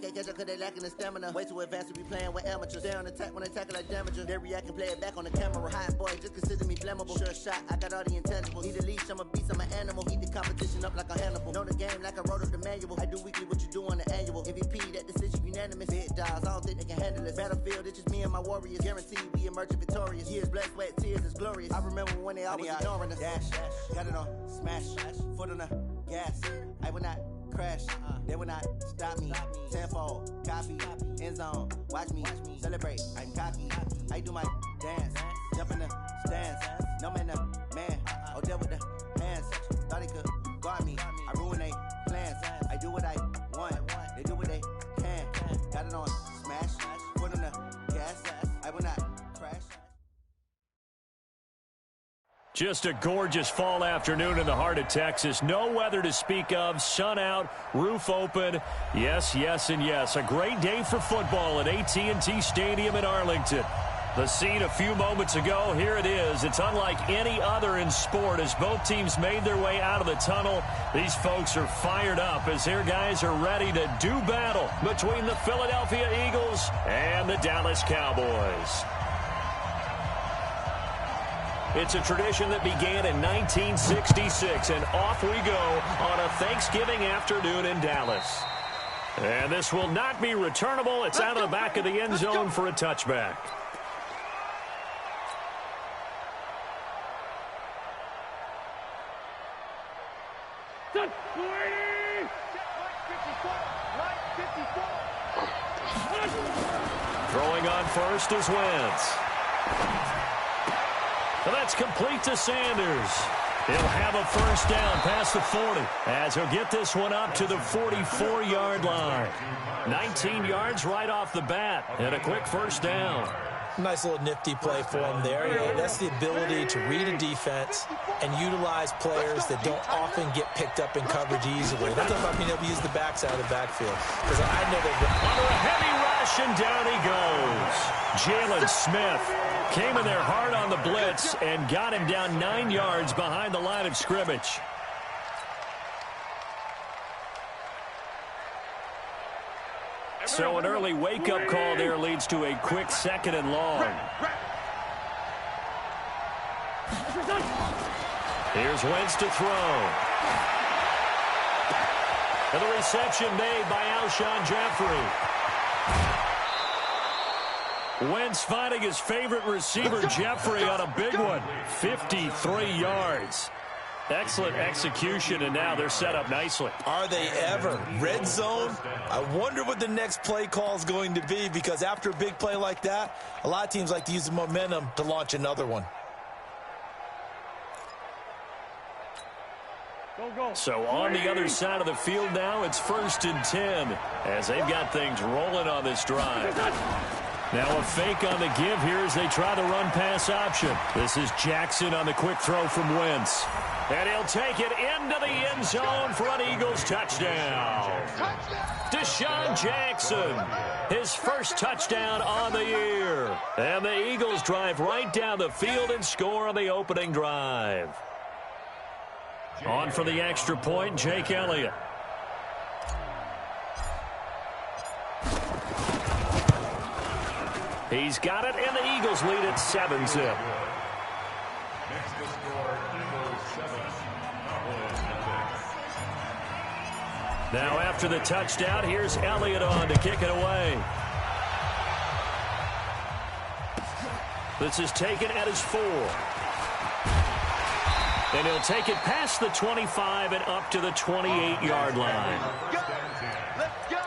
can't catch up cause they lacking the stamina. Way too advanced to be playing with amateurs. Stay on attack when they tackle like damager. They react and play it back on the camera. Hot boy, just consider me flammable. Sure shot, I got all the intangibles. Need a leash, I'm a beast, I'm an animal. Heat the competition up like a Hannibal. Know the game like I wrote up the manual. I do weekly what you do on the annual. MVP, that decision unanimous. Big dogs, I don't think they can handle it. Battlefield, it's just me and my warriors. Guaranteed we emerge victorious. Years, blood, sweat, tears, is glorious. I remember when they always ignoring us. Dash, got it on, smash, foot on the gas. I will not crash, they will not stop me. Tenfold, copy, end zone, watch me celebrate. I'm cocky, I do my dance, jump in the stands. No man, the man, oh, deal with the hands. Thought he could guard me, I ruin they plans. I do what I want, they do what they can. Got it on, smash, foot on the gas. I will not crash. Just a gorgeous fall afternoon in the heart of Texas. No weather to speak of. Sun out, roof open. Yes, yes, and yes. A great day for football at AT&T Stadium in Arlington. The scene a few moments ago, here it is. It's unlike any other in sport as both teams made their way out of the tunnel. These folks are fired up as their guys are ready to do battle between the Philadelphia Eagles and the Dallas Cowboys. It's a tradition that began in 1966, and off we go on a Thanksgiving afternoon in Dallas. And this will not be returnable. It's out of the back of the end zone for a touchback. Throwing on first is Wentz. And that's complete to Sanders. He'll have a first down past the 40 as he'll get this one up to the 44-yard line. 19 yards right off the bat and a quick first down. Nice little nifty play for him there. You know, that's the ability to read a defense and utilize players that don't often get picked up in coverage easily. That's about being able to use the backside of the backfield. Because I know they're under a heavy rush, and down he goes. Jalen Smith came in there hard on the blitz and got him down 9 yards behind the line of scrimmage. So an early wake-up call there leads to a quick second and long. Here's Wentz to throw. And the reception made by Alshon Jeffrey. Wentz finding his favorite receiver, Jeffrey, on a big one. 53 yards. Excellent execution, and now they're set up nicely. Are they ever? Red zone? I wonder what the next play call is going to be, because after a big play like that, a lot of teams like to use the momentum to launch another one. So on the other side of the field now, it's 1st and 10 as they've got things rolling on this drive. Now a fake on the give here as they try the run-pass option. This is Jackson on the quick throw from Wentz. And he'll take it into the end zone for an Eagles touchdown. Deshaun Jackson, his first touchdown on the year. And the Eagles drive right down the field and score on the opening drive. On for the extra point, Jake Elliott. He's got it, and the Eagles lead at 7-zip. Now after the touchdown, here's Elliott on to kick it away. This is taken at his 4. And he'll take it past the 25 and up to the 28-yard line. Let's go.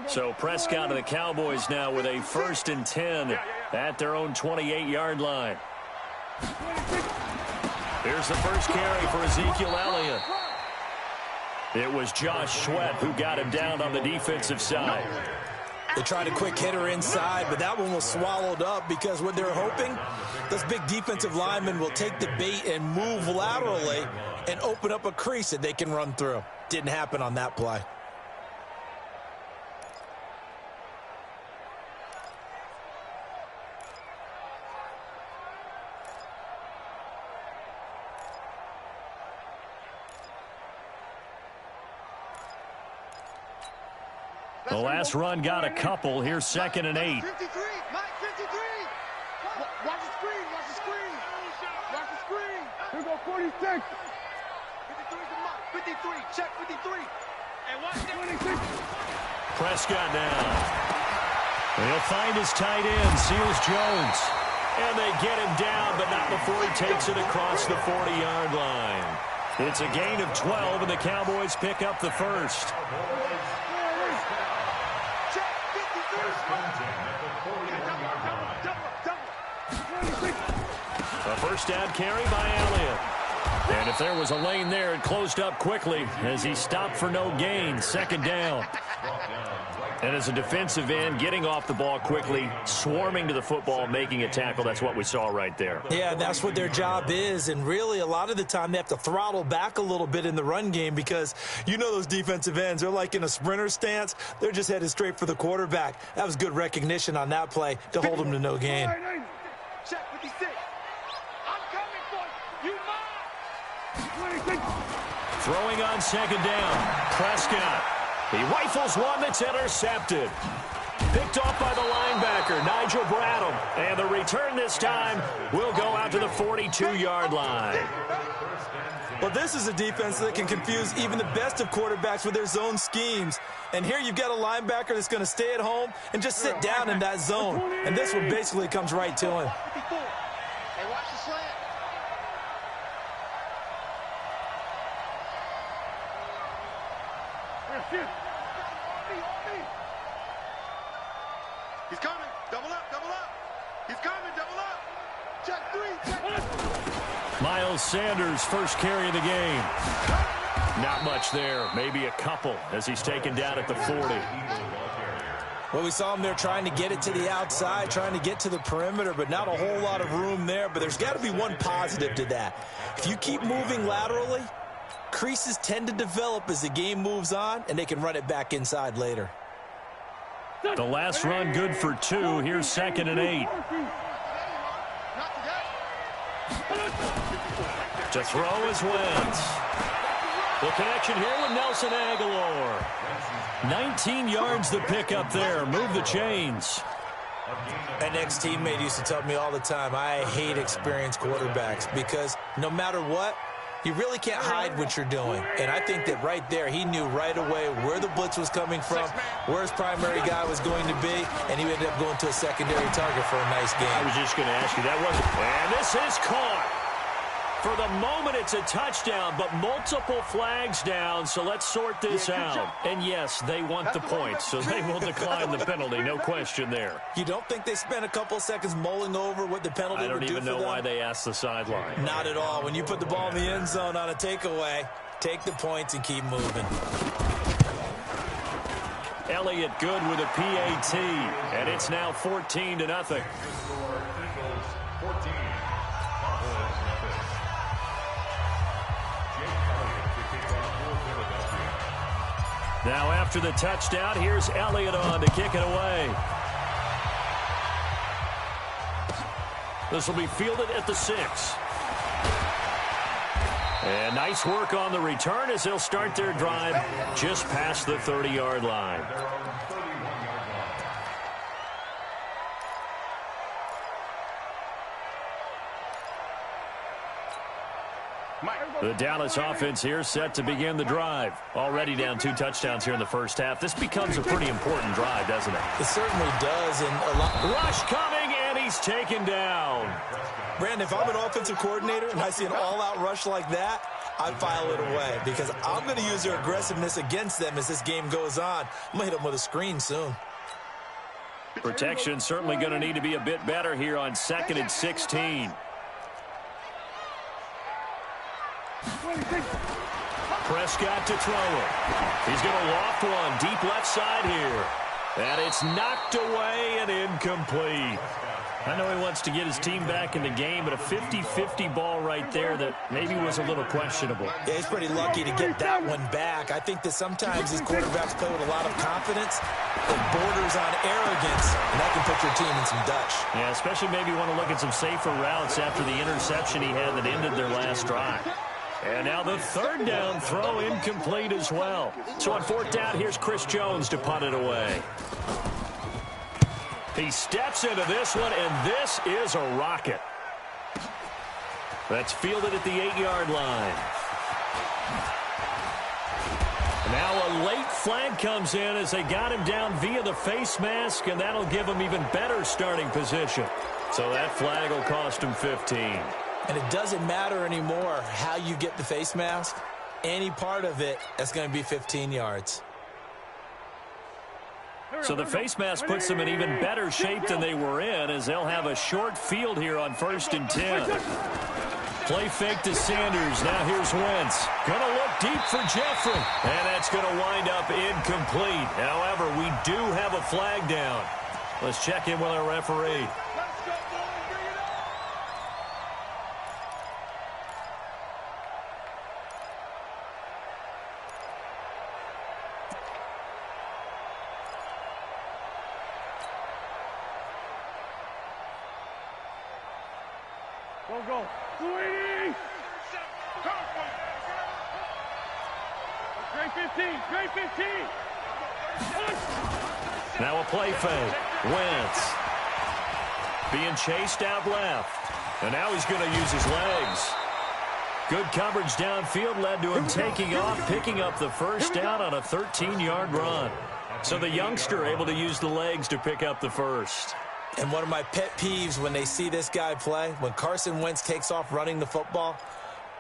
So Prescott and the Cowboys now with a 1st and 10 at their own 28-yard line. Here's the first carry for Ezekiel Elliott. It was Josh Sweat who got him down on the defensive side. They tried a quick hitter inside, but that one was swallowed up because what they're hoping, this big defensive lineman will take the bait and move laterally and open up a crease that they can run through. Didn't happen on that play. The last run got a couple. Here's 2nd and 8. 53, Mike, 53. Watch the screen, watch the screen. Watch the screen. Here go 46. 53 to Mike, 53, check 53. And watch that. 26. Prescott down. He'll find his tight end, Seals Jones. And they get him down, but not before he takes it across the 40-yard line. It's a gain of 12, and the Cowboys pick up the first. A first down carry by Elliott. And if there was a lane there, it closed up quickly as he stopped for no gain. 2nd down. And as a defensive end, getting off the ball quickly, swarming to the football, making a tackle, that's what we saw right there. Yeah, that's what their job is. And really, a lot of the time, they have to throttle back a little bit in the run game because you know those defensive ends, they're like in a sprinter stance. They're just headed straight for the quarterback. That was good recognition on that play to hold him to no gain. Check 56. I'm coming for you. You mine. Throwing on 2nd down. Prescott. He rifles one that's intercepted. Picked off by the linebacker, Nigel Bradham. And the return this time will go out to the 42-yard line. Well, this is a defense that can confuse even the best of quarterbacks with their zone schemes. And here you've got a linebacker that's going to stay at home and just sit down in that zone. And this one basically comes right to him. Hey, watch the slant. He's coming. Double up, double up. He's coming, double up. Check 3, check 1. Miles Sanders, first carry of the game. Not much there, maybe a couple as he's taken down at the 40. Well, we saw him there trying to get it to the outside, trying to get to the perimeter, but not a whole lot of room there. But there's got to be one positive to that. If you keep moving laterally, creases tend to develop as the game moves on, and they can run it back inside later. The last run good for 2. Here's 2nd and 8. To throw is Wentz. The connection here with Nelson Aguilar. 19 yards to pick up there. Move the chains. An ex-teammate used to tell me all the time, I hate experienced quarterbacks because no matter what, you really can't hide what you're doing. And I think that right there, he knew right away where the blitz was coming from, where his primary guy was going to be, and he ended up going to a secondary target for a nice game. I was just going to ask you, that wasn't. And this is caught. For the moment, it's a touchdown, but multiple flags down, so let's sort this out. And yes, they want the points, so they will decline the penalty, no question there. You don't think they spent a couple seconds mulling over what the penalty would do for them? I don't even know why they asked the sideline. Not at all. When you put the ball in the end zone on a takeaway, take the points and keep moving. Elliott good with a PAT, and it's now 14-0. Now after the touchdown, here's Elliott on to kick it away. This will be fielded at the 6. And nice work on the return as they'll start their drive just past the 30-yard line. The Dallas offense here set to begin the drive. Already down 2 touchdowns here in the first half. This becomes a pretty important drive, doesn't it? It certainly does. And a lot. Rush coming, and he's taken down. Brandon, if I'm an offensive coordinator and I see an all-out rush like that, I file it away because I'm going to use their aggressiveness against them as this game goes on. I'm going to hit them with a screen soon. Protection certainly going to need to be a bit better here on 2nd and 16. Prescott to throw it. He's going to loft one deep left side here. And it's knocked away and incomplete. I know he wants to get his team back in the game, but a 50-50 ball right there that maybe was a little questionable. Yeah, he's pretty lucky to get that one back. I think that sometimes these quarterbacks play with a lot of confidence that borders on arrogance, and that can put your team in some Dutch. Yeah, especially maybe want to look at some safer routes after the interception he had that ended their last drive. And now the third down throw incomplete as well. So on fourth down, here's Chris Jones to punt it away. He steps into this one, and this is a rocket. That's fielded at the 8-yard line. Now a late flag comes in as they got him down via the face mask, and that'll give him even better starting position. So that flag will cost him 15. And it doesn't matter anymore how you get the face mask. Any part of it, that's going to be 15 yards. So the face mask puts them in even better shape than they were in, as they'll have a short field here on 1st and 10. Play fake to Sanders. Now here's Wentz. Going to look deep for Jeffrey. And that's going to wind up incomplete. However, we do have a flag down. Let's check in with our referee. Go. 280. Great 15. Great 15. Now a play fake. Wentz being chased out left. And now he's going to use his legs. Good coverage downfield led to him taking off, picking up the first down on a 13-yard run. So the youngster able to use the legs to pick up the first. And one of my pet peeves when they see this guy play, when Carson Wentz takes off running the football,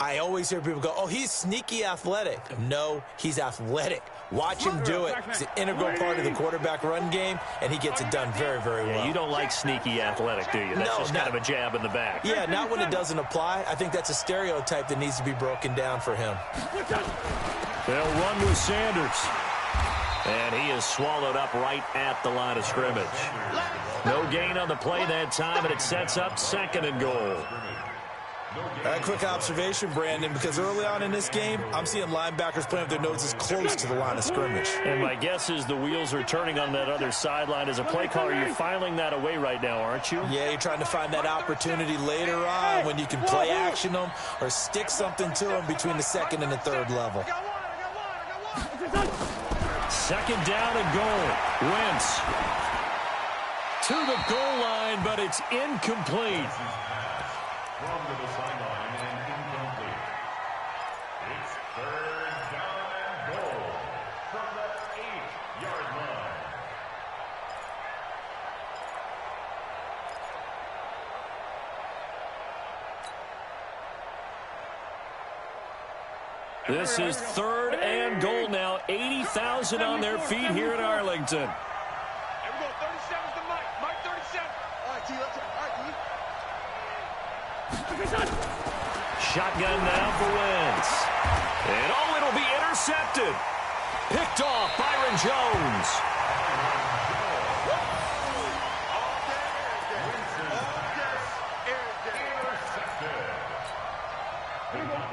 I always hear people go, oh, he's sneaky athletic. No, he's athletic. Watch him do it. It's an integral part of the quarterback run game, and he gets it done very, very well. Yeah, you don't like sneaky athletic, do you? That's just kind of a jab in the back. Yeah, not when it doesn't apply. I think that's a stereotype that needs to be broken down for him. They'll run with Sanders. And he is swallowed up right at the line of scrimmage. No gain on the play that time, and it sets up 2nd and goal. A quick observation, Brandon, because early on in this game, I'm seeing linebackers playing with their noses close to the line of scrimmage. And my guess is the wheels are turning on that other sideline. As a play caller, you're filing that away right now, aren't you? Yeah, you're trying to find that opportunity later on when you can play action them or stick something to them between the 2nd and the 3rd level. 2nd down and goal. Wentz to the goal line, but it's incomplete. From the sideline and incomplete. It's 3rd down and goal from the 8-yard line. This is 3rd and goal now. 80,000 on their feet here in Arlington. Here we go. 37's the Mike. Mike 37. All right, T. Let's all right, T. Shotgun now for Wentz. And it'll be intercepted. Picked off Byron Jones.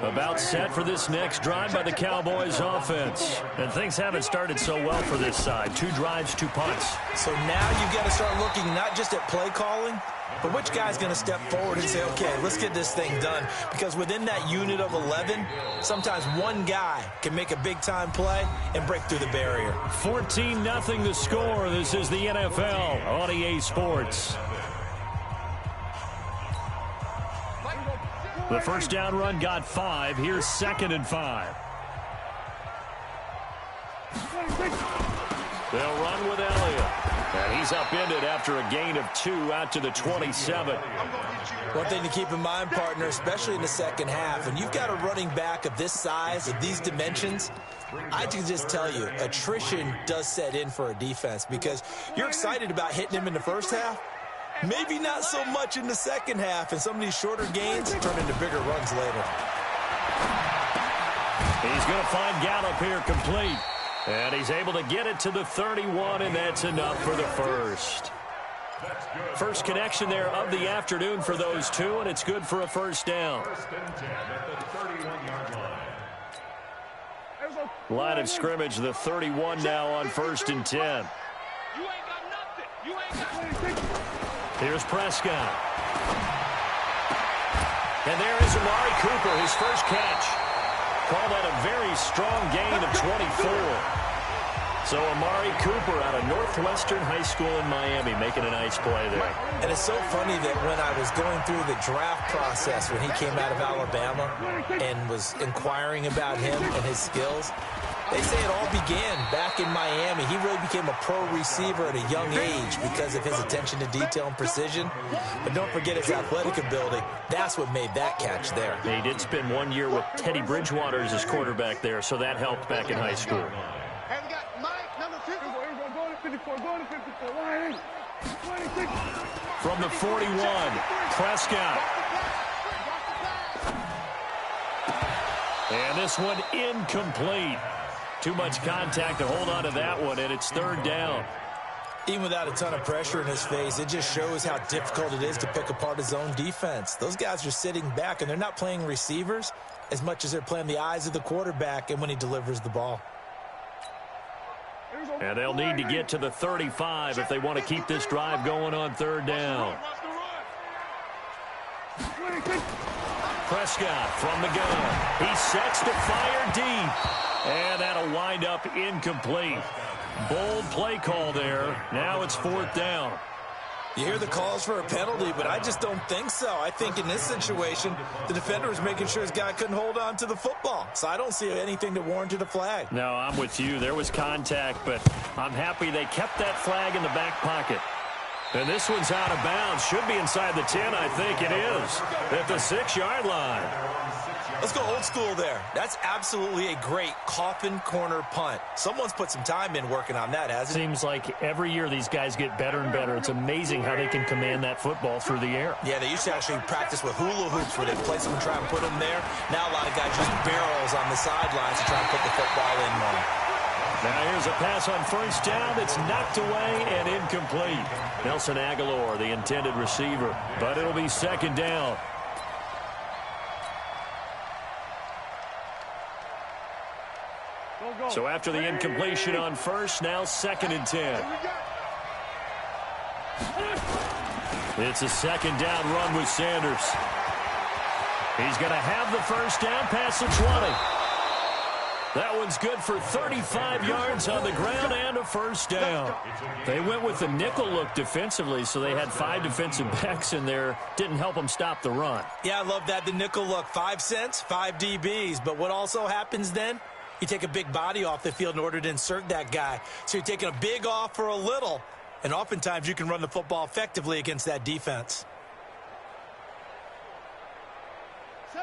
About set for this next drive by the Cowboys offense. And things haven't started so well for this side. 2 drives, 2 punts. So now you've got to start looking not just at play calling, but which guy's going to step forward and say, okay, let's get this thing done. Because within that unit of 11, sometimes one guy can make a big-time play and break through the barrier. 14-0 the score. This is the NFL on EA Sports. The first down run got 5. Here's 2nd and 5. They'll run with Elliott. And he's upended after a gain of 2 out to the 27. One thing to keep in mind, partner, especially in the second half, when you've got a running back of this size, of these dimensions, I can just tell you, attrition does set in for a defense because you're excited about hitting him in the first half. Maybe not so much in the second half, and some of these shorter gains turn into bigger runs later. He's going to find Gallup here complete. And he's able to get it to the 31, and that's enough for the first. First connection there of the afternoon for those two, and it's good for a first down. 1st and 10 at the 31-yard line. Line of scrimmage, the 31 now on 1st and 10. You ain't got nothing. You ain't got nothing. Here's Prescott. And there is Amari Cooper, his first catch. Call that a very strong gain of 24. So Amari Cooper out of Northwestern High School in Miami making a nice play there. And it's so funny that when I was going through the draft process when he came out of Alabama and was inquiring about him and his skills, they say it all began back in Miami. He really became a pro receiver at a young age because of his attention to detail and precision. But don't forget his athletic ability. That's what made that catch there. He did spend 1 year with Teddy Bridgewater as his quarterback there, so that helped back in high school. Hey, we got Mike, number 54. Go to 54, go to 54. 26. From the 41, Prescott. And this one incomplete. Too much contact to hold on to that one, and it's third down. Even without a ton of pressure in his face, it just shows how difficult it is to pick apart his own defense. Those guys are sitting back, and they're not playing receivers as much as they're playing the eyes of the quarterback and when he delivers the ball. And they'll need to get to the 35 if they want to keep this drive going on third down. Prescott from the gun. He sets to fire deep. And that'll wind up incomplete. Bold play call there. Now it's fourth down. You hear the calls for a penalty, but I just don't think so. I think in this situation, the defender was making sure his guy couldn't hold on to the football. So I don't see anything that warranted a flag. No, I'm with you. There was contact, but I'm happy they kept that flag in the back pocket. And this one's out of bounds. Should be inside the 10, I think it is. At the 6-yard line. Let's go old school there. That's absolutely a great coffin corner punt. Someone's put some time in working on that, hasn't it? Seems like every year these guys get better and better. It's amazing how they can command that football through the air. Yeah, they used to actually practice with hula hoops where they place them and try and put them there. Now a lot of guys use barrels on the sidelines to try and put the football in one. Now here's a pass on first down. It's knocked away and incomplete. Nelson Aguilar, the intended receiver, but it'll be second down. So after the incompletion on first, now second and 10. It's a second down run with Sanders. He's going to have the first down past the 20. That one's good for 35 yards on the ground and a first down. They went with the nickel look defensively, so they had 5 defensive backs in there. Didn't help them stop the run. Yeah, I love that, the nickel look. 5 cents, 5 DBs. But what also happens then? You take a big body off the field in order to insert that guy. So you're taking a big off for a little, and oftentimes you can run the football effectively against that defense.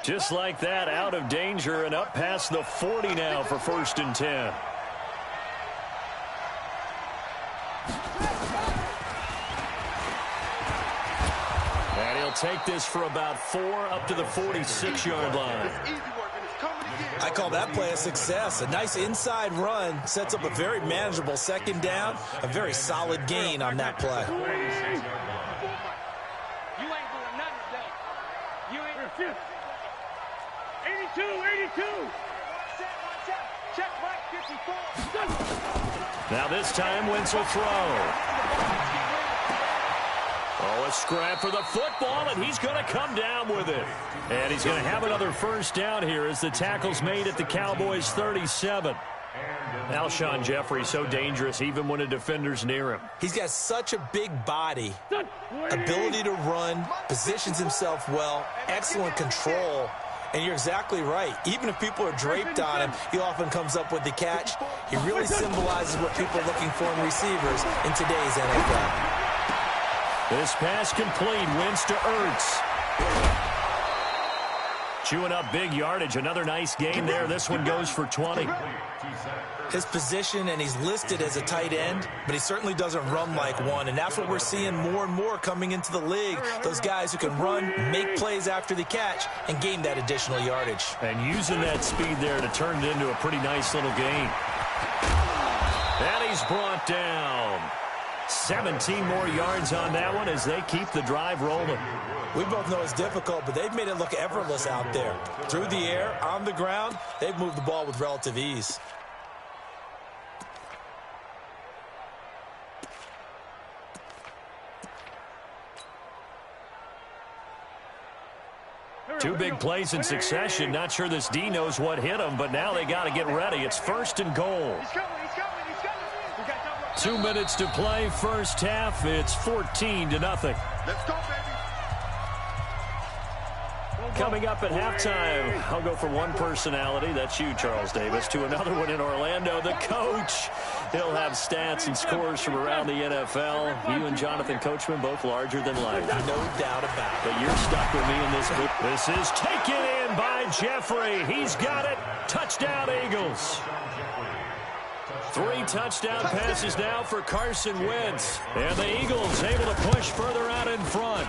Just like that, out of danger and up past the 40 now for first and 10. And he'll take this for about 4 up to the 46-yard line. I call that play a success. A nice inside run sets up a very manageable second down, a very solid gain on that play. You ain't doing nothing today. You ain't. 82. Check right, 54. Now this time Wentz will throw. Oh, a scrap for the football, and he's going to come down with it. And he's going to have another first down here as the tackle's made at the Cowboys' 37. Alshon Jeffrey so dangerous even when a defender's near him. He's got such a big body, ability to run, positions himself well, excellent control. And you're exactly right. Even if people are draped on him, he often comes up with the catch. He really symbolizes what people are looking for in receivers in today's NFL. This pass complete. Wentz to Ertz. Chewing up big yardage. Another nice gain there. This one goes for 20. His position, and he's listed as a tight end, but he certainly doesn't run like one, and that's what we're seeing more and more coming into the league. Those guys who can run, make plays after the catch, and gain that additional yardage. And using that speed there to turn it into a pretty nice little gain. And he's brought down. 17 more yards on that one as they keep the drive rolling. We both know it's difficult, but they've made it look effortless out there. Through the air, on the ground, they've moved the ball with relative ease. Two big plays in succession. Not sure this D knows what hit him, but now they got to get ready. It's 1st and goal. 2 minutes to play, first half. It's 14-0. Let's go, baby. Coming up at halftime, I'll go from one personality, that's you, Charles Davis, to another one in Orlando, the coach. He'll have stats and scores from around the NFL. You and Jonathan Coachman, both larger than life. No doubt about it. But you're stuck with me in this book. This is taken in by Jeffrey. He's got it. Touchdown, Eagles. 3 touchdown passes now for Carson Wentz. And the Eagles able to push further out in front.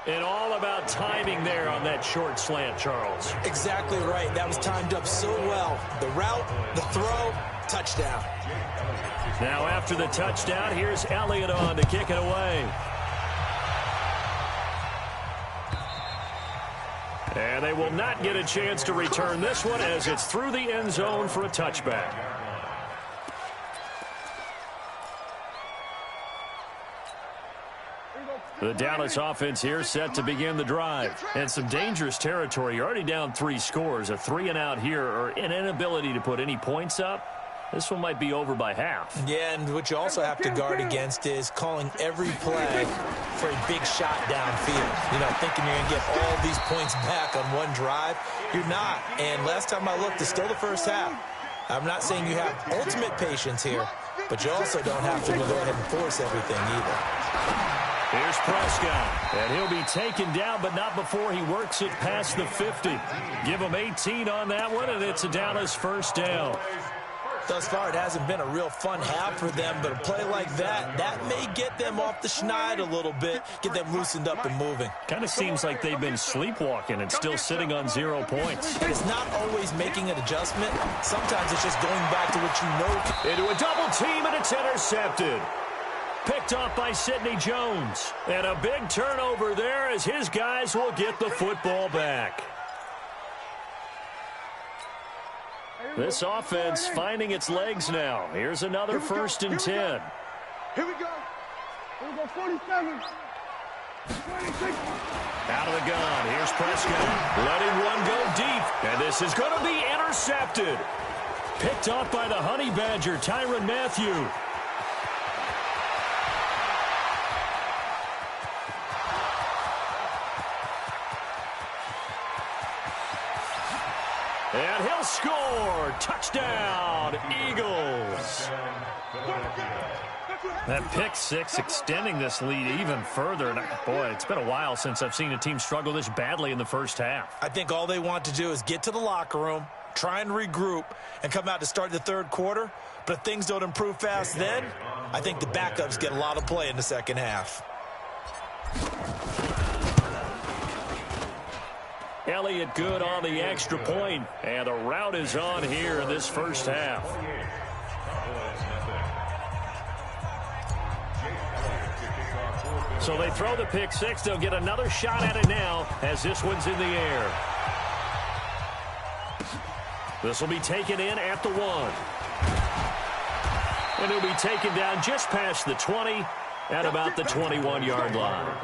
And all about timing there on that short slant, Charles. Exactly right. That was timed up so well. The route, the throw, touchdown. Now after the touchdown, here's Elliott on to kick it away. And they will not get a chance to return this one as it's through the end zone for a touchback. The Dallas offense here set to begin the drive. And some dangerous territory. You're already down 3 scores. A 3-and-out here or an inability to put any points up. This one might be over by half. Yeah, and what you also have to guard against is calling every play for a big shot downfield. You know, thinking you're going to get all these points back on one drive. You're not. And last time I looked, it's still the first half. I'm not saying you have ultimate patience here, but you also don't have to go ahead and force everything either. Here's Prescott, and he'll be taken down, but not before he works it past the 50. Give him 18 on that one, and it's a Dallas first down. Thus far, it hasn't been a real fun half for them, but a play like that may get them off the schneid a little bit, get them loosened up and moving. Kind of seems like they've been sleepwalking and still sitting on 0 points. It's not always making an adjustment. Sometimes it's just going back to what you know. Into a double team, and it's intercepted. Picked off by Sidney Jones. And a big turnover there as his guys will get the football back. This offense finding its legs now. Here's another 1st and 10. Here we go. Here we go, 47. 26. Out of the gun. Here's Prescott. Letting one go deep. And this is going to be intercepted. Picked off by the Honey Badger, Tyrann Mathieu. And he'll score. Touchdown, Eagles. That pick 6 extending this lead even further. And boy, it's been a while since I've seen a team struggle this badly in the first half. I think all they want to do is get to the locker room, try and regroup, and come out to start the third quarter. But if things don't improve fast then, I think the backups get a lot of play in the second half. Elliott good on the extra point, and the route is on here in this first half. So they throw the pick 6. They'll get another shot at it now as this one's in the air. This will be taken in at the 1. And it'll be taken down just past the 20 at about the 21-yard line.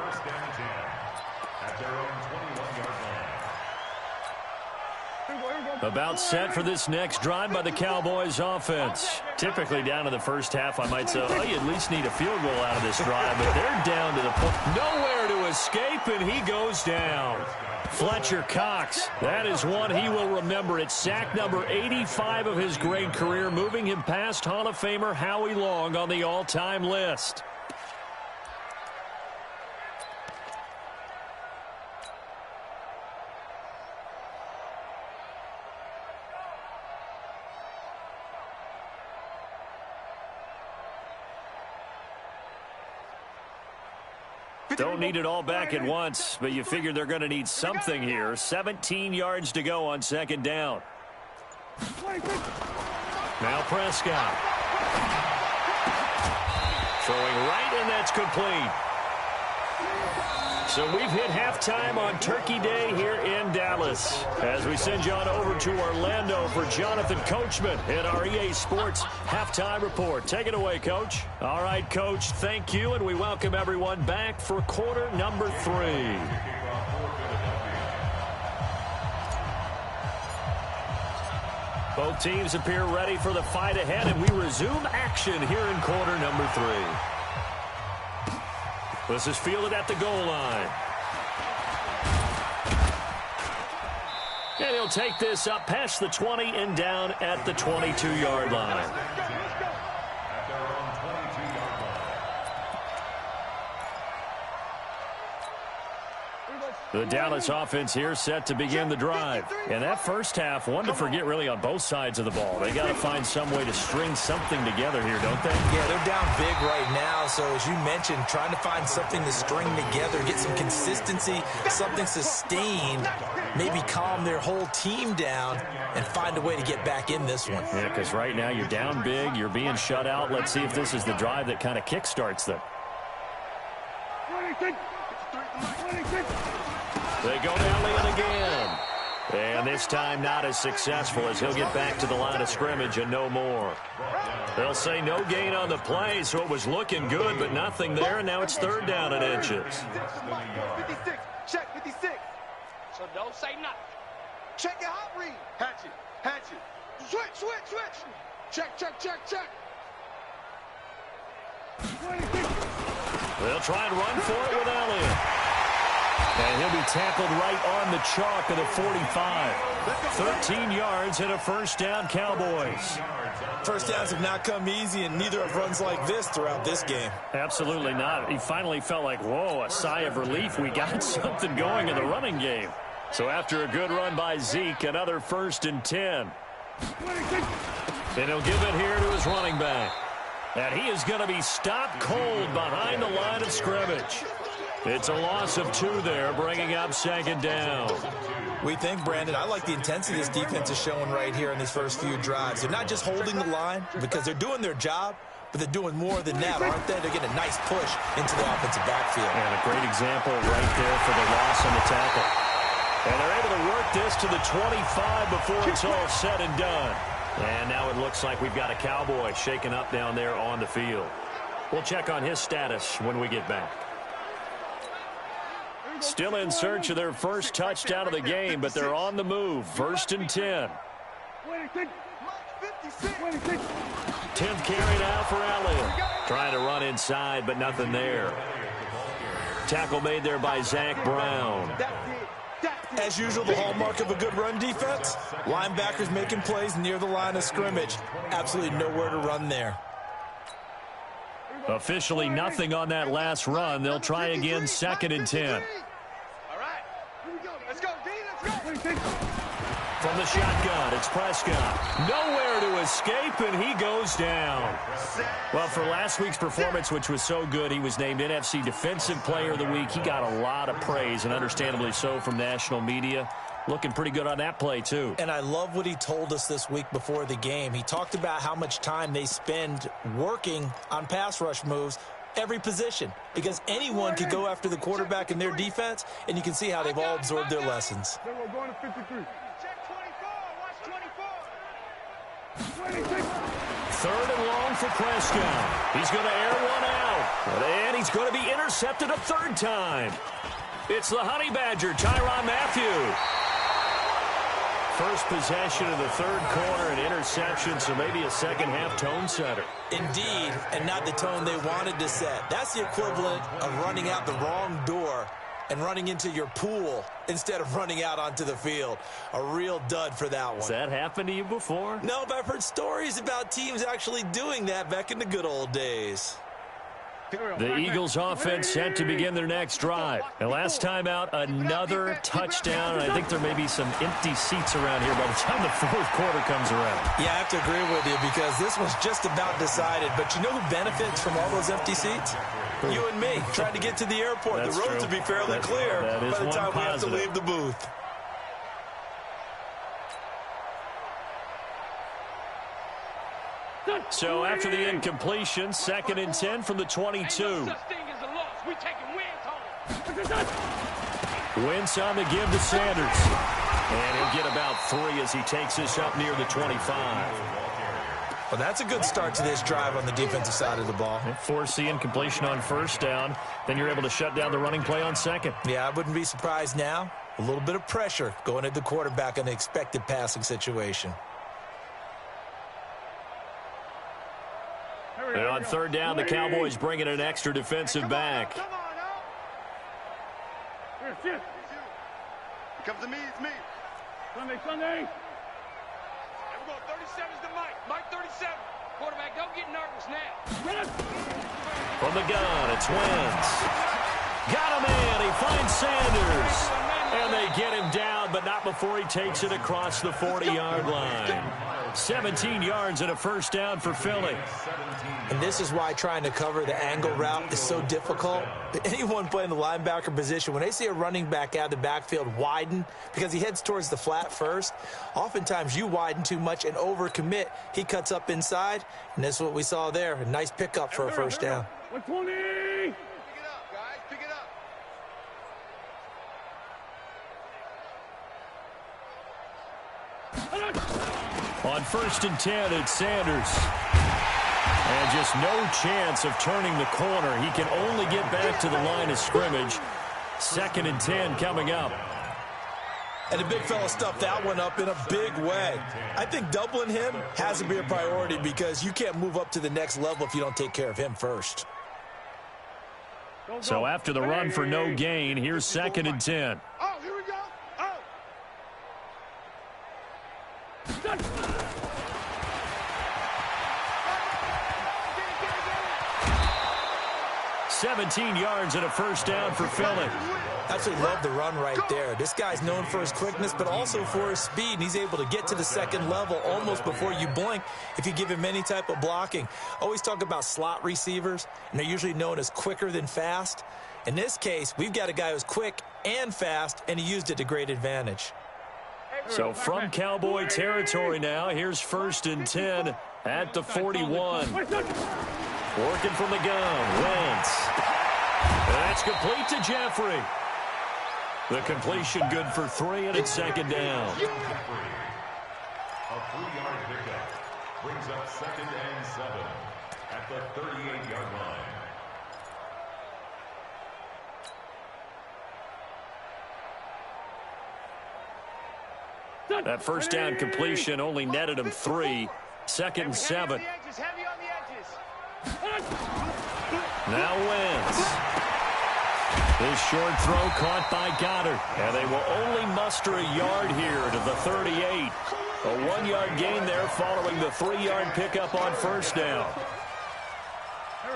About set for this next drive by the Cowboys offense. Typically down to the first half, I might say, oh, you at least need a field goal out of this drive, but they're down to the point. Nowhere to escape, and he goes down. Fletcher Cox, that is one he will remember. It's sack number 85 of his great career, moving him past Hall of Famer Howie Long on the all-time list. Don't need it all back at once, but you figure they're going to need something here. 17 yards to go on second down. Now Prescott. Throwing right, and that's complete. So we've hit halftime on Turkey Day here in Dallas. As we send you on over to Orlando for Jonathan Coachman in our EA Sports Halftime Report. Take it away, Coach. All right, Coach, thank you, and we welcome everyone back for quarter number 3. Both teams appear ready for the fight ahead, and we resume action here in quarter number 3. This is fielded at the goal line. And he'll take this up past the 20 and down at the 22-yard line. The Dallas offense here set to begin the drive. And that first half, one to forget really on both sides of the ball. They got to find some way to string something together here, don't they? Yeah, they're down big right now. So as you mentioned, trying to find something to string together, get some consistency, something sustained, maybe calm their whole team down and find a way to get back in this one. Yeah, because right now you're down big, you're being shut out. Let's see if this is the drive that kind of kickstarts them. They go down Leon again. And this time not as successful as he'll get back to the line of scrimmage and no more. They'll say no gain on the play, so it was looking good, but nothing there, and now it's third down and inches. 56. Check 56. So don't say nothing. Check your hot read. Hatchet. Hatchet. Switch, switch, switch. Check, check, check, check. They'll try and run for it with Elliott. And he'll be tackled right on the chalk of the 45. 13 yards and a first down, Cowboys. First downs have not come easy, and neither have runs like this throughout this game. Absolutely not. He finally felt like, whoa, a sigh of relief. We got something going in the running game. So after a good run by Zeke, another 1st and 10. And he'll give it here to his running back. And he is going to be stopped cold behind the line of scrimmage. It's a loss of 2 there, bringing up 2nd down. We think, Brandon, I like the intensity this defense is showing right here in these first few drives. They're not just holding the line because they're doing their job, but they're doing more than that, aren't they? They're getting a nice push into the offensive backfield. And a great example right there for the loss on the tackle. And they're able to work this to the 25 before it's all said and done. And now it looks like we've got a Cowboy shaken up down there on the field. We'll check on his status when we get back. Still in search of their first touchdown of the game, but they're on the move. 1st and 10. 10th carry now for Elliott. Trying to run inside, but nothing there. Tackle made there by Zach Brown. As usual, the hallmark of a good run defense, linebackers making plays near the line of scrimmage. Absolutely nowhere to run there. Officially nothing on that last run. They'll try again, 2nd and 10. From the shotgun, it's Prescott. Nowhere to escape, and he goes down. Well, for last week's performance, which was so good, he was named NFC Defensive Player of the Week. He got a lot of praise, and understandably so, from national media. Looking pretty good on that play, too. And I love what he told us this week before the game. He talked about how much time they spend working on pass rush moves, every position, because anyone could go after the quarterback in their defense, and you can see how they've all absorbed their lessons. Then we're going to 53. Check 24. Watch 24. 3rd and long for Prescott. He's going to air one out. And he's going to be intercepted a 3rd time. It's the Honey Badger, Tyrann Mathieu. First possession of the 3rd quarter, an interception, so maybe a second-half tone setter. Indeed, and not the tone they wanted to set. That's the equivalent of running out the wrong door and running into your pool instead of running out onto the field. A real dud for that one. Has that happened to you before? No, but I've heard stories about teams actually doing that back in the good old days. The Eagles offense set to begin their next drive. And last time out, another touchdown. And I think there may be some empty seats around here by the time the 4th quarter comes around. Yeah, I have to agree with you because this was just about decided. But you know who benefits from all those empty seats? You and me, trying to get to the airport. That's the roads true. will be fairly clear that is by the time one we have to positive. leave the booth. So after the incompletion, 2nd and 10 from the 22. Wentz on the give to Sanders. And he'll get about 3 as he takes this up near the 25. Well, that's a good start to this drive on the defensive side of the ball. Force the incompletion on 1st down. Then you're able to shut down the running play on 2nd. Yeah, I wouldn't be surprised now. A little bit of pressure going at the quarterback in an expected passing situation. On third down, the Cowboys bring in an extra defensive back. Come on, Here comes to me, it's me. Sunday. And we're going 37's to Mike. Mike 37. Quarterback, don't get nervous now. From the gun, it's Wentz. Got him in. He finds Sanders. And they get him down, but not before he takes it across the 40-yard line. 17 yards and a first down for Philly. And this is why trying to cover the angle route is so difficult. Anyone playing the linebacker position, when they see a running back out of the backfield widen because he heads towards the flat first, oftentimes you widen too much and overcommit. He cuts up inside, and that's what we saw there. A nice pickup for a first down. 120. Pick it up, guys. Pick it up. On first and 10, it's Sanders. And just no chance of turning the corner. He can only get back to the line of scrimmage. Second and 10 coming up. And the big fella stuffed that one up in a big way. I think doubling him has to be a priority because you can't move up to the next level if you don't take care of him first. So after the run for no gain, here's second and 10. Oh, here we go. Oh. 17 yards and a first down for Philly. Absolutely love the run right there. This guy's known for his quickness, but also for his speed, and he's able to get to the second level almost before you blink if you give him any type of blocking. Always talk about slot receivers, and they're usually known as quicker than fast. In this case, we've got a guy who's quick and fast, and he used it to great advantage. So from Cowboy territory now, here's first and 10 at the 41. Working from the gun, Wentz. That's complete to Jeffrey. The completion good for 3, and it's second down. A 3-yard pickup brings up second and 7 at the 38-yard line. That first down completion only netted him 3. Second and 7. Heavy on the edges. Now Wentz. His short throw caught by Goddard. And they will only muster a yard here to the 38. A 1-yard gain there following the 3-yard pickup on first down.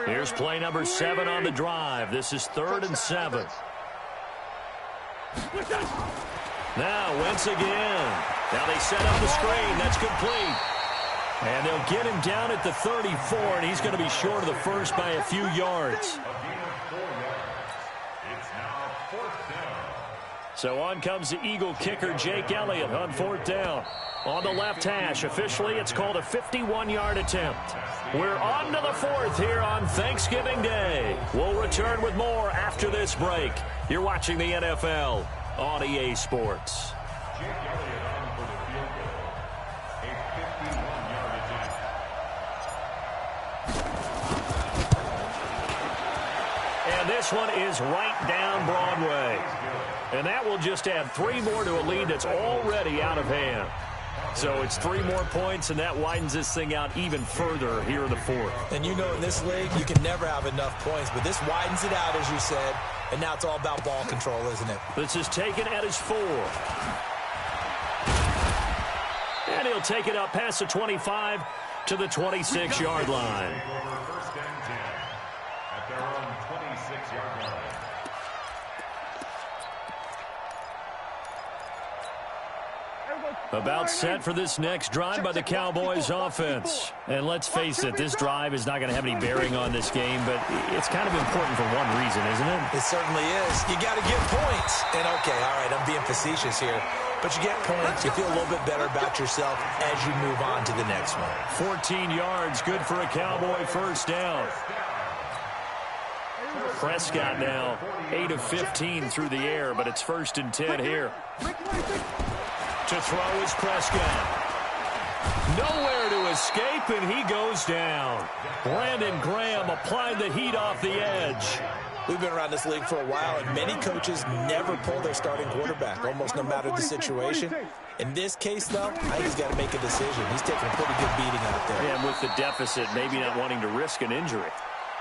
Here's play number 7 on the drive. This is third and 7. Now Wentz again. Now they set up the screen. That's complete. And they'll get him down at the 34, and he's going to be short of the first by a few yards. So on comes the Eagle kicker, Jake Elliott, on fourth down. On the left hash, officially it's called a 51-yard attempt. We're on to the fourth here on Thanksgiving Day. We'll return with more after this break. You're watching the NFL on EA Sports. Jake Elliott on for the field goal. A 51-yard attempt. And this one is right down Broadway. And that will just add 3 more to a lead that's already out of hand. So it's 3 more points, and that widens this thing out even further here in the fourth. And you know in this league, you can never have enough points, but this widens it out, as you said, and now it's all about ball control, isn't it? This is taken at his 4. And he'll take it up past the 25 to the 26-yard line. First and 10 at their own 26-yard line. About set for this next drive by the Cowboys offense. And let's face it, this drive is not going to have any bearing on this game, but it's kind of important for one reason, isn't it? It certainly is. You got to get points. And, okay, all right, I'm being facetious here. But you get points, you feel a little bit better about yourself as you move on to the next one. 14 yards, good for a Cowboy first down. Prescott now 8 of 15 through the air, but it's first and 10 here. To throw is Prescott. Nowhere to escape, and he goes down. Brandon Graham applied the heat off the edge. We've been around this league for a while, and many coaches never pull their starting quarterback, almost no matter the situation. In this case, though, I think he's got to make a decision. He's taking a pretty good beating out there. And with the deficit, maybe not wanting to risk an injury.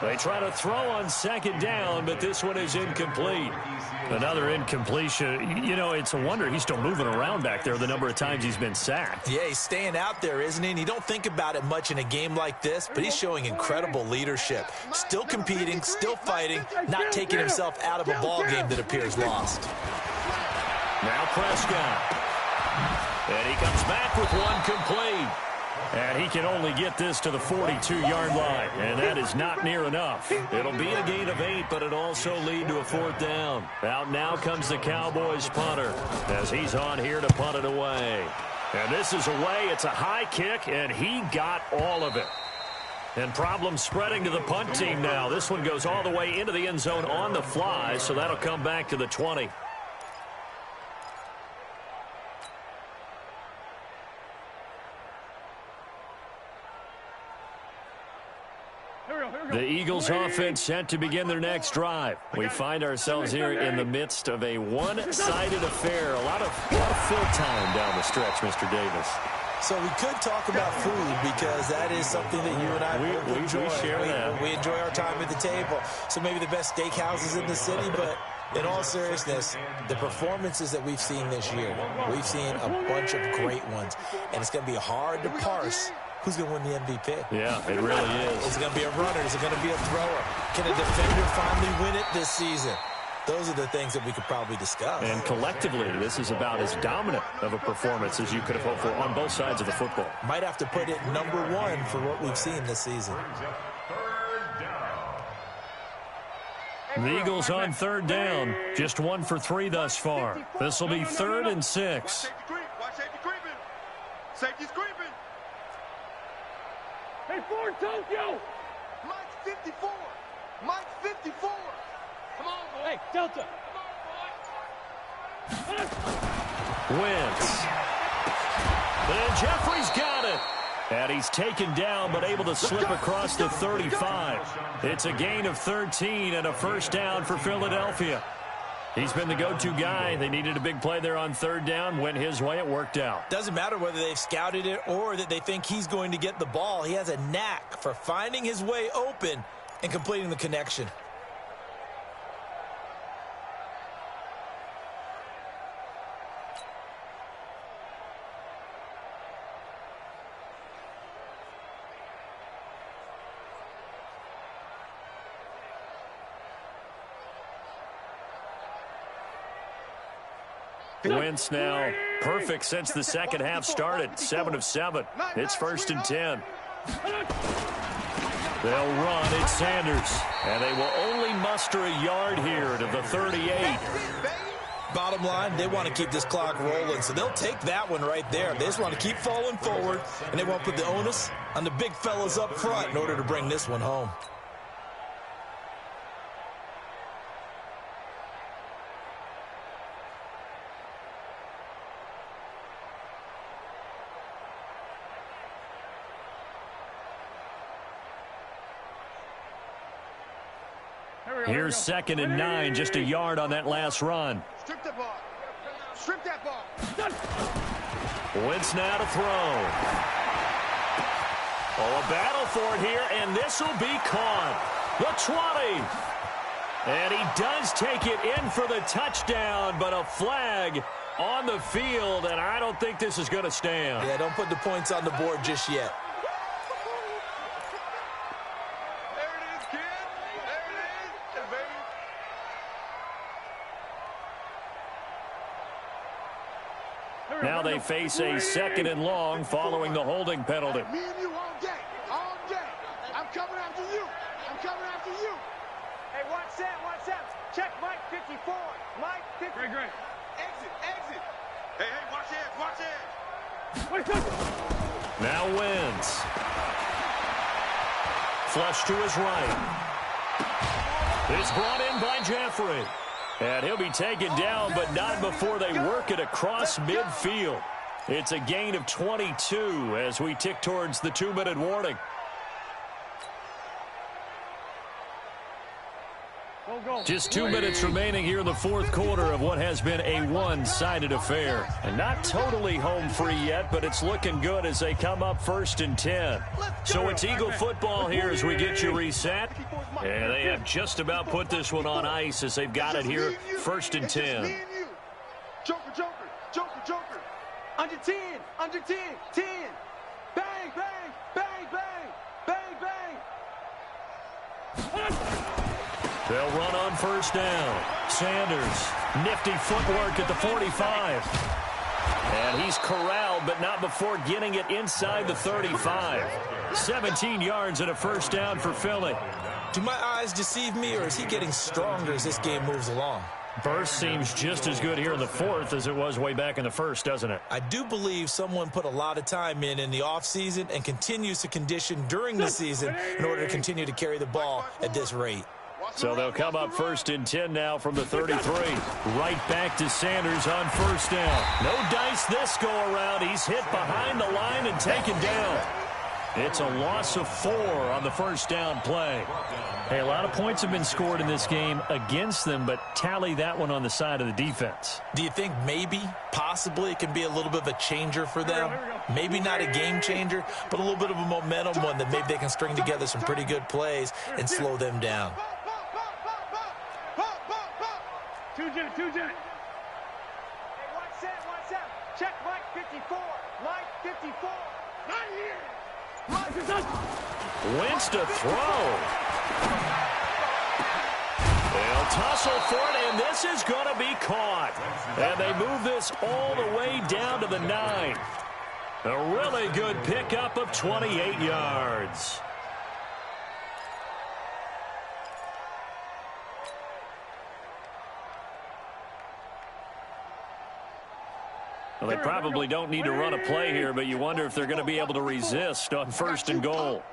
They try to throw on second down, but this one is incomplete. Another incompletion. You know, it's a wonder he's still moving around back there the number of times he's been sacked. Yeah, he's staying out there, isn't he? And you don't think about it much in a game like this, but he's showing incredible leadership. Still competing, still fighting, not taking himself out of a ball game that appears lost. Now Prescott. And he comes back with one complete. And he can only get this to the 42-yard line, and that is not near enough. It'll be a gain of 8, but it'll also lead to a 4th down. Out now comes the Cowboys punter as he's on here to punt it away. And this is away. It's a high kick, and he got all of it. And problems spreading to the punt team now. This one goes all the way into the end zone on the fly, so that'll come back to the 20. The Eagles offense set to begin their next drive. We find ourselves here in the midst of a one-sided affair. A lot of fill time down the stretch, Mr. Davis. So we could talk about food because that is something that you and I enjoy. We share that. We enjoy our time at the table. So maybe the best steakhouses in the city, but in all seriousness, the performances that we've seen this year, we've seen a bunch of great ones, and it's going to be hard to parse who's going to win the MVP. Yeah, it really is. Is it going to be a runner? Is it going to be a thrower? Can a defender finally win it this season? Those are the things that we could probably discuss. And collectively, this is about as dominant of a performance as you could have hoped for on both sides of the football. Might have to put it #1 for what we've seen this season. The Eagles on 3rd down. Just 1 for 3 thus far. This will be 3rd and 6. Watch safety creeping. Safety's creeping. Hey, Ford, Tokyo! Mike's 54. Mike's 54. Come on, boy. Hey, Delta! Wentz. And Jeffrey's got it. And he's taken down but able to slip across the 35. It's a gain of 13 and a 1st down for Philadelphia. He's been the go-to guy. They needed a big play there on 3rd down. Went his way. It worked out. Doesn't matter whether they've scouted it or that they think he's going to get the ball. He has a knack for finding his way open and completing the connection. Wentz now perfect since the second half started. 7 of 7. It's 1st and 10. They'll run. It's Sanders. And they will only muster a yard here to the 38. Bottom line, they want to keep this clock rolling, so they'll take that one right there. They just want to keep falling forward, and they won't put the onus on the big fellas up front in order to bring this one home. Here's 2nd and 9, just a yard on that last run. Strip the ball. Strip that ball. Wentz now to throw. Oh, a battle for it here, and this will be caught. The 20. And he does take it in for the touchdown, but a flag on the field, and I don't think this is going to stand. Yeah, don't put the points on the board just yet. Now they face a 2nd and long following the holding penalty. Me and you all day. All day. I'm coming after you. I'm coming after you. Hey, watch that, watch that. Check Mike 54. Mike 50. Great. Exit, exit. Hey, watch that, watch that. Wait, Now Wentz. Flush to his right. It's brought in by Jeffrey. And he'll be taken down, but not before they work it across midfield. It's a gain of 22 as we tick towards the 2-minute warning. Just 2 minutes remaining here in the fourth quarter of what has been a one-sided affair. And not totally home free yet, but it's looking good as they come up 1st and 10. So it's Eagle football here as we get you reset. And they have just about put this one on ice as they've got it here 1st and 10. Joker, Joker, Joker, Joker. Under 10, under 10, 10. Bang, bang, bang, bang, bang, bang. They'll run on 1st down. Sanders, nifty footwork at the 45. And he's corralled, but not before getting it inside the 35. 17 yards and a 1st down for Philly. Do my eyes deceive me, or is he getting stronger as this game moves along? Burst seems just as good here in the 4th as it was way back in the 1st, doesn't it? I do believe someone put a lot of time in the offseason and continues to condition during the season in order to continue to carry the ball at this rate. So they'll come up 1st and 10 now from the 33. Right back to Sanders on 1st down. No dice this go around. He's hit behind the line and taken down. It's a loss of 4 on the 1st down play. Hey, a lot of points have been scored in this game against them, but tally that one on the side of the defense. Do you think maybe, possibly, it can be a little bit of a changer for them? Maybe not a game changer, but a little bit of a momentum one that maybe they can string together some pretty good plays and slow them down. Two jet. Hey, watch out. Check Mike 54. Mike 54. Not here. Wentz to throw. They'll tussle for it, and this is going to be caught. And they move this all the way down to the 9. A really good pickup of 28 yards. Well, they probably don't need to run a play here, but you wonder if they're going to be able to resist on 1st and goal.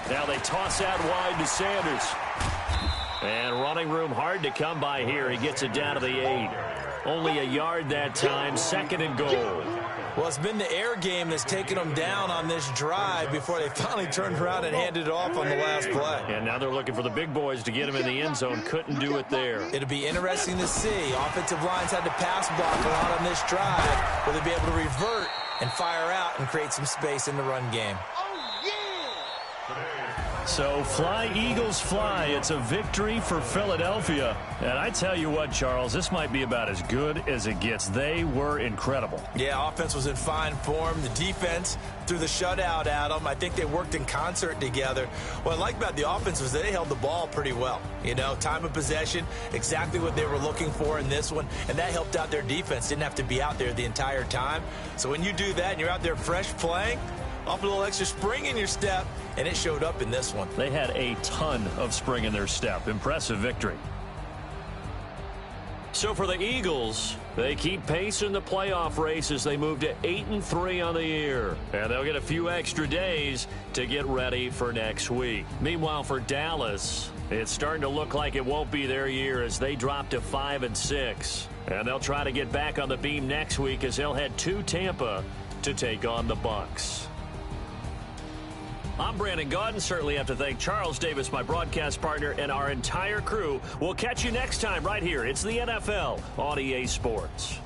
Now they toss out wide to Sanders. And running room hard to come by here. He gets it down to the 8. Only a yard that time, 2nd and goal. Well, it's been the air game that's taken them down on this drive before they finally turned around and handed it off on the last play. And now they're looking for the big boys to get him in the end zone. Couldn't do it there. It'll be interesting to see. Offensive lines had to pass block a lot on this drive. Will they be able to revert and fire out and create some space in the run game? So fly, Eagles, fly. It's a victory for Philadelphia. And I tell you what, Charles, this might be about as good as it gets. They were incredible. Yeah, offense was in fine form. The defense threw the shutout at them. I think they worked in concert together. What I like about the offense was they held the ball pretty well. You know, time of possession, exactly what they were looking for in this one. And that helped out their defense. Didn't have to be out there the entire time. So when you do that and you're out there fresh playing, off a little extra spring in your step, and it showed up in this one. They had a ton of spring in their step. Impressive victory. So for the Eagles, they keep pace in the playoff race as they move to 8-3 on the year. And they'll get a few extra days to get ready for next week. Meanwhile, for Dallas, it's starting to look like it won't be their year as they drop to 5-6. And they'll try to get back on the beam next week as they'll head to Tampa to take on the Bucs. I'm Brandon Gaudin. Certainly have to thank Charles Davis, my broadcast partner, and our entire crew. We'll catch you next time right here. It's the NFL on EA Sports.